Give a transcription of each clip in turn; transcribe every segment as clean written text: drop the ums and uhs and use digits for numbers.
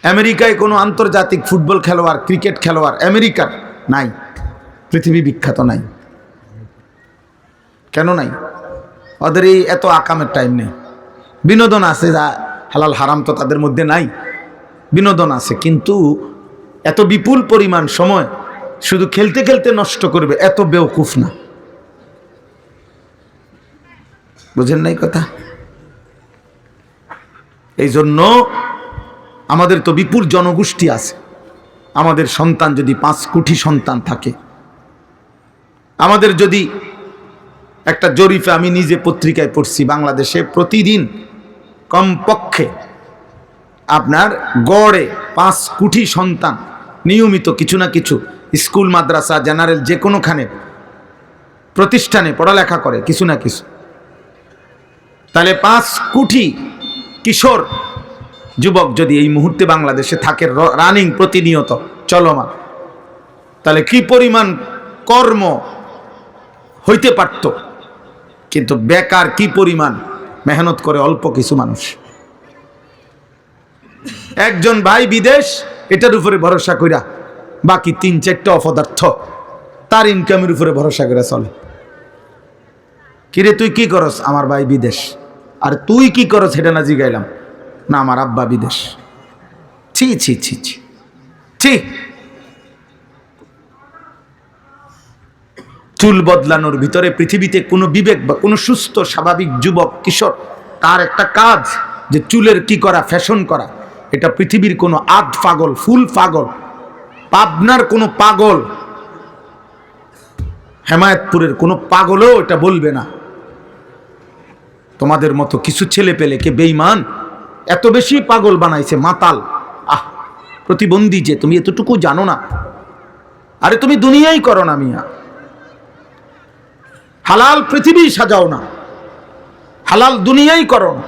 আমেরিকায় কোনো আন্তর্জাতিক ফুটবল খেলোয়াড়, ক্রিকেট খেলোয়াড় আমেরিকার নাই, পৃথিবী বিখ্যাত নাই। কেন নাই? ওদের এই এত আকামের টাইম নেই। বিনোদন আছে, যা হালাল হারাম তো তাদের মধ্যে নাই, বিনোদন আছে, কিন্তু এত বিপুল পরিমাণ সময় শুধু খেলতে খেলতে নষ্ট করবে এত বেওকুফ না। বুঝেন নাই কথা? এই জন্য আমাদের তো বিপুল জনগোষ্ঠী আছে। আমাদের সন্তান যদি 5 কোটি সন্তান থাকে, আমাদের যদি একটা জরিপে আমি নিজে পত্রিকায় পড়ছি, বাংলাদেশে প্রতিদিন কমপক্ষে আপনার গড়ে 5 কোটি সন্তান নিয়মিত কিছু না কিছু স্কুল, মাদ্রাসা, জেনারেল যে কোনোখানে প্রতিষ্ঠানে পড়ালেখা করে কিছু না কিছু। তাহলে 5 কোটি কিশোর যুবক যদি এই মুহূর্তে বাংলাদেশে থাকে রানিং, প্রতিনিয়ত চলমান, তাহলে কি পরিমাণ কর্ম হইতে পারত। কিন্তু বেকার কি পরিমাণ মেহনত করে অল্প কিছু মানুষ। একজন ভাই বিদেশ, এটার উপরে ভরসা কইরা বাকি 3-4টা অপদার্থ তার ইনকামের উপরে ভরসা করে চলে। কিরে তুই কি করস? আমার ভাই বিদেশ। আর তুই কি করস সেটা না জিগাইলাম, না আমার আব্বা বিদেশ। ছি ছি ছি ছি ছি। চুল বদলানোর ভিতরে পৃথিবীতে কোনো বিবেক বা কোনো সুস্থ স্বাভাবিক যুবক কিশোর তার একটা কাজ যে চুলের কি করা, ফ্যাশন করা। এটা পৃথিবীর কোনো আধ পাগল, ফুল পাগল, পাবনার কোনো পাগল, হেমায়েতপুরের কোনো পাগলও এটা বলবে না। তোমাদের মতো কিছু ছেলে পেলে কে বেঈমান এত বেশি পাগল বানাইছে, মাতাল। প্রতিবন্ধী যে তুমি এতটুকু জানো না। আরে তুমি দুনিয়াই করো না মিয়া, হালাল পৃথিবী সাজাও না, হালাল দুনিয়াই করো না।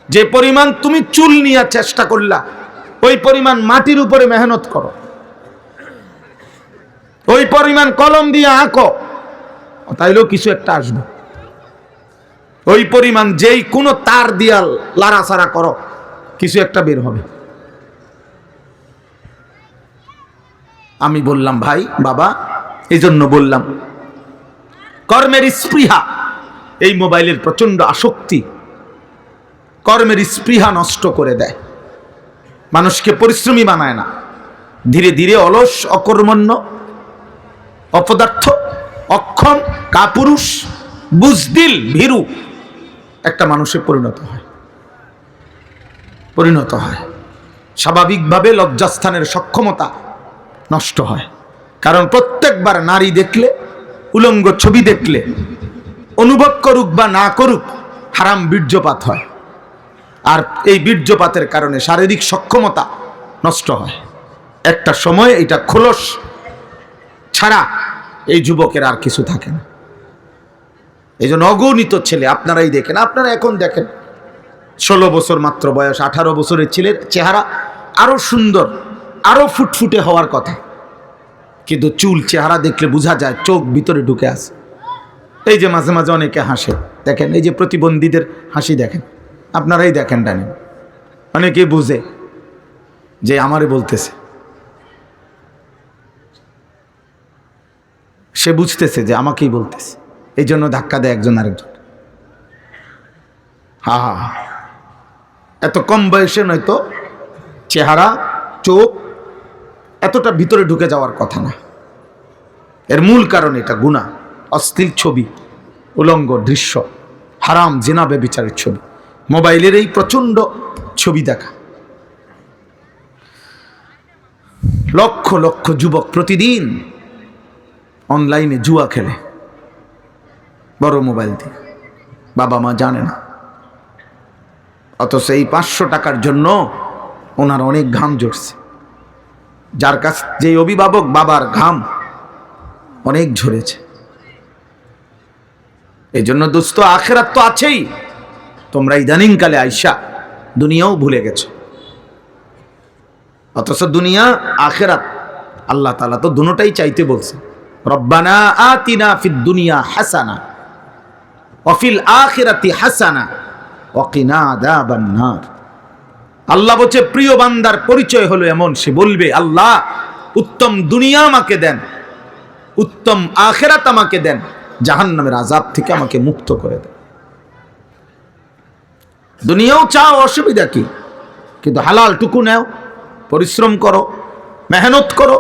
যে পরিমাণ তুমি চুল নিয়ে চেষ্টা করলা, ওই পরিমাণ মাটির উপরে মেহনত করো, ওই পরিমাণ কলম দিয়ে আঁকো, তাইলেও কিছু একটা আসবে। ওই পরিমাণ যেই কোনো তার দিয়া লাড়াচাড়া করো, কিছু একটা বের হবে। আমি বললাম ভাই বাবা, এই জন্য বললাম কর্মের স্পৃহা, এই মোবাইলের প্রচন্ড আসক্তি কর্মের স্পৃহা নষ্ট করে দেয়, মানুষকে পরিশ্রমী বানায় না। ধীরে ধীরে অলস, অকর্মণ্য, অপদার্থ, অক্ষম, কাপুরুষ, বুজদিল, ভীরু একটা মানুষে পরিণত হয়। স্বাভাবিকভাবে লজ্জাস্থানের সক্ষমতা নষ্ট হয়। কারণ প্রত্যেকবার নারী দেখলে, উলঙ্গ ছবি দেখলে, অনুভব করুক বা না করুক, হারাম বীর্যপাত হয়। আর এই বীর্যপাতের কারণে শারীরিক সক্ষমতা নষ্ট হয়। একটা সময় এটা খোলস ছাড়া এই যুবকের আর কিছু থাকে না। এই জন্য অগণিত ছেলে আপনারাই দেখেন, আপনারা এখন দেখেন 16 বছর মাত্র বয়স, 18 বছরের ছেলের চেহারা আরো সুন্দর, আরো ফুটফুটে হওয়ার কথা, কিন্তু চুল চেহারা দেখলে বোঝা যায় চোখ ভিতরে ঢুকে আছে। এই যে মাঝে মাঝে অনেকে হাসে, দেখেন এই যে প্রতিবন্ধীদের হাসি দেখেন, আপনারাই দেখেন ডানি, অনেকে বুঝে যে আমারে বলতেছে, সে বুঝতেছে যে আমাকেই বলতেছে, এই জন্য ধাক্কা দেয় একজন আরেকজন। হা, এত কম বয়সে নয়তো চেহারা, চোখ এতটা ভিতরে ঢুকে যাওয়ার কথা না। এর মূল কারণ এটা গুনাহ, অশ্লীল ছবি, উলঙ্গ দৃশ্য, হারাম, জিনা, ব্যভিচারের ছবি, মোবাইলের এই প্রচন্ড ছবি দেখা। লক্ষ লক্ষ যুবক প্রতিদিন অনলাইনে জুয়া খেলে, বড় মোবাইল দিয়ে, বাবা মা জানে না। অথচ এই 500 টাকার জন্য ওনার অনেক ঘাম ঝরছে। যার কাছ, যে অভিভাবক বাবার ঘাম অনেক ঝরেছে। এই জন্য দোস্ত, আখেরাত তো আছেই, তোমরা ইদানিং কালে আইসা দুনিয়াও ভুলে গেছো। অথচ দুনিয়া আখেরাত আল্লাহ তাআলা তো দুটোটাই চাইতে বলছে। রব্বানা আতিনা ফিদ দুনিয়া হাসানা ওয়া ফিল আখিরাতি হাসানা ওয়া কিনা আযাবান নার। আল্লাহ বলছে প্রিয় বান্দার পরিচয় হলো এমন, সে বলবে আল্লাহ উত্তম দুনিয়া আমাকে দেন, উত্তম আখিরাত আমাকে দেন, জাহান্নামের আযাব থেকে আমাকে মুক্ত করে দেন। দুনিয়াও চাও, অসুবিধা কি, কিন্তু হালাল টুকু নাও, পরিশ্রম করো, মেহনত করো।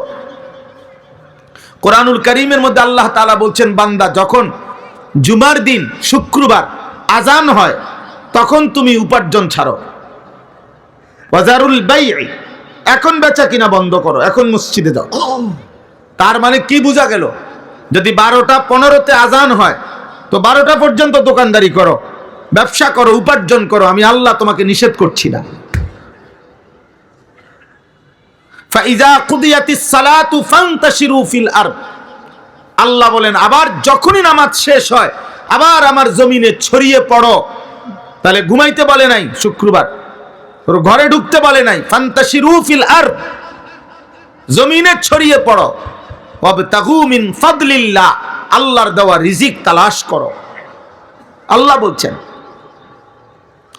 কোরআনুল কারীমের মধ্যে আল্লাহ তাআলা বলছেন, বান্দা যখন জুমার দিন শুক্রবার আজান হয় তখন তুমি উপার্জন ছাড়ো। ওয়াজারুল বাই'i, এখন বেচা কিনা বন্ধ করো, এখন মসজিদে যাও। তার মানে কি বোঝা গেল? যদি 12টা 15-তে আজান হয় তো 12টা পর্যন্ত দোকানদারি করো, ব্যবসা করো, উপার্জন করো, আমি আল্লাহ তোমাকে নিষেধ করছি না। ফাইজা কুদিয়াতিস সালাতু ফান্তাশিরু ফিল আরদ, আল্লাহ বলেন আবার যখনই নামাজ শেষ হয় আবার আমার জমিনে ছড়িয়ে পড়ো। তাহলে ঘুমাইতে বলে নাই শুক্রবার, ওর ঘরে ঢুকতে বলে নাই, ফান্তাশিরু ফিল আরদ, জমিনে ছড়িয়ে পড়ো। ওয়াবতাগু মিন ফাদলিল্লাহ, আল্লাহর দেওয়া রিজিক তালাশ করো, আল্লাহ বলছেন।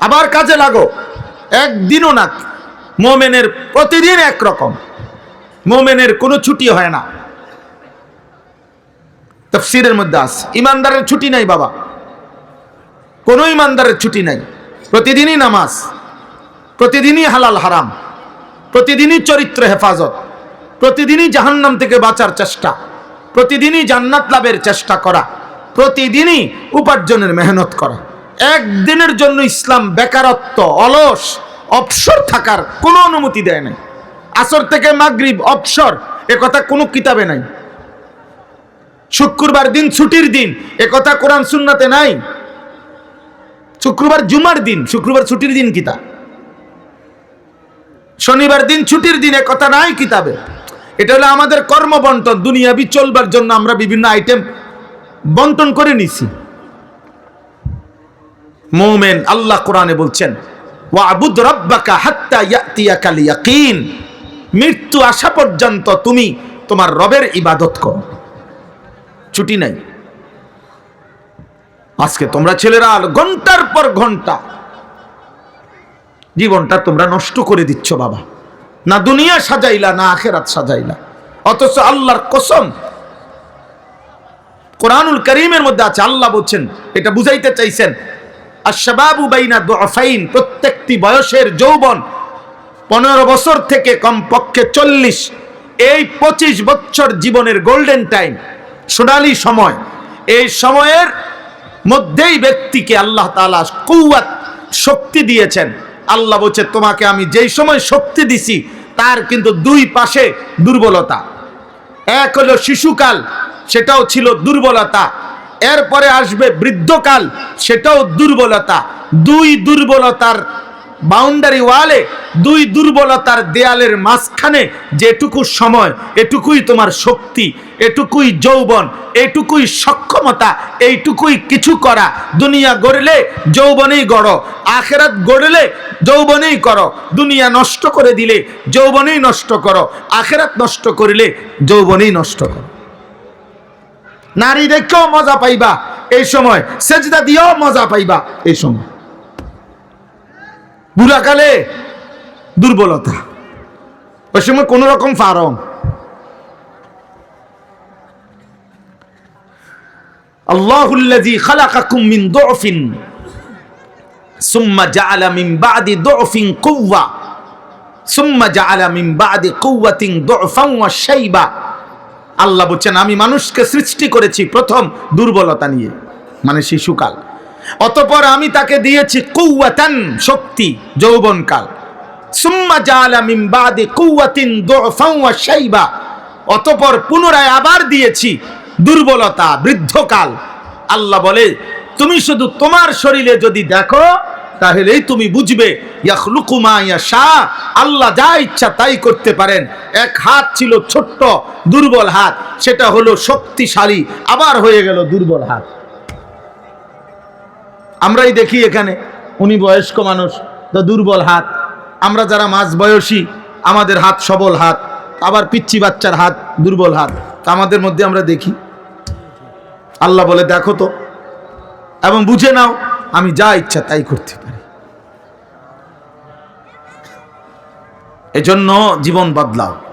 আবার কাজে লাগো, একদিনও না। মুমিনের প্রতিদিন একরকম, মুমিনের কোনো ছুটি হয় না। তাফসীরের মধ্যে আছে ইমানদারের ছুটি নাই বাবা, কোনো ইমানদারের ছুটি নাই। প্রতিদিনই নামাজ, প্রতিদিনই হালাল হারাম, প্রতিদিনই চরিত্র হেফাজত, প্রতিদিনই জাহান্নাম থেকে বাঁচার চেষ্টা, প্রতিদিনই জান্নাত লাভের চেষ্টা করা, প্রতিদিনই উপার্জনের মেহনত করা। একদিনের জন্য ইসলাম বেকারত্ব, অলস, অবসর থাকার কোনো অনুমতি দেয় নাই। আসর থেকে মাগরিব অবসর, এ কথা কোনো কিতাবে নাই। শুক্রবার দিন ছুটির দিন, এ কথা কোরআন সুন্নাতে নাই। শুক্রবার জুমার দিন, শুক্রবার ছুটির দিন কিতা? শনিবার দিন ছুটির দিন, এ কথা নাই কিতাবে। এটা হলো আমাদের কর্ম বন্টন, দুনিয়াবি চলবার জন্য আমরা বিভিন্ন আইটেম বন্টন করে নিছি। মুমিন আল্লাহ কোরআনে বলছেন ওয়াবুদ রাব্বাকা হাত্তা ইয়াতিয়াকাল ইয়াকিন, মৃত্যু আসা পর্যন্ত তুমি তোমার রবের ইবাদত করো, ছুটি নাই। আজকে তোমরা ছেলেরা ঘন্টার পর ঘন্টা জীবনটা তোমরা নষ্ট করে দিচ্ছ বাবা, না দুনিয়া সাজাইলা না আখিরাত সাজাইলা। অথচ আল্লাহর কসম কোরআনুল কারীমের মধ্যে আছে, আল্লাহ বলছেন, এটা বুঝাইতে চাইছেন আশ-শাবাবু বাইনা দুআফাইন, প্রত্যেকটি বয়সের যৌবন 15 বছর থেকে কমপক্ষে 40, এই 25 বছর জীবনের গোল্ডেন টাইম, সোনালী সময়। এই সময়ের মধ্যেই ব্যক্তিকে আল্লাহ তাআলা কুওয়াত, শক্তি দিয়েছেন। আল্লাহ বলছে তোমাকে আমি যেই সময় শক্তি দিছি তার কিন্তু দুই পাশে দুর্বলতা। এক হলো শিশুকাল, সেটাও ছিল দুর্বলতা। এরপরে আসবে বৃদ্ধকাল, সেটাও দুর্বলতা। দুই দুর্বলতার বাউন্ডারি ওয়ালে, দুই দুর্বলতার দেয়ালের মাঝখানে যেটুকু সময়, এটুকুই তোমার শক্তি, এটুকুই যৌবন, এটুকুই সক্ষমতা, এইটুকুই কিছু করা। দুনিয়া গড়লে যৌবনেই গড়ো, আখিরাত গড়লে যৌবনেই করো। দুনিয়া নষ্ট করে দিলে যৌবনেই নষ্ট করো, আখিরাত নষ্ট করিলে যৌবনেই নষ্ট করো। নারী দেখেও মজা পাইবা এই সময়, সেজদা দিয়েও মজা পাইবা এই সময়। বুড়াকালে দুর্বলতা, ওই সময় কোন রকম ফারম। আল্লাহুল্লাযী খালাকাকুম মিন দুআফিন সুম্মা জাআলা মিন বা'দি দুআফিন কুওয়া সুম্মা জাআলা মিন বা'দি কুওয়াতিন দুআফান ওয়া শাইবা। আল্লাহ বলছেন আমি মানুষকে সৃষ্টি করেছি প্রথম দুর্বলতা নিয়ে, মানে শিশুকাল। অতঃপর আমি তাকে দিয়েছি কুওয়াতান, শক্তি, যৌবনকাল। সুম্মা জাআলা মিন বা'দি কুওয়াতিন দুআফান ওয়া শাইবা, অতঃপর পুনরায় আবার দিয়েছি দুর্বলতা, বৃদ্ধকাল। আল্লাহ বলে তুমি শুধু তোমার শরীরে যদি দেখো তাহলেই তুমি বুঝবে ইয়াখলুকু মা ইয়াশা, আল্লাহ যা ইচ্ছা তাই করতে পারেন। এক হাত ছিল ছোট্ট দুর্বল হাত, সেটা হলো শক্তিশালী, আবার হয়ে গেল দুর্বল হাত। আমরাই দেখি এখানে, উনি বয়স্ক মানুষ তো দুর্বল হাত, আমরা যারা মাঝ বয়সী আমাদের হাত সবল হাত, আবার পিচ্চি বাচ্চার হাত দুর্বল হাত, আমাদের মধ্যে আমরা দেখি। আল্লাহ বলে দেখো তো এবং বুঝে নাও আমি যা ইচ্ছা তাই করতে পারি। এজন্য জীবন বদলাও।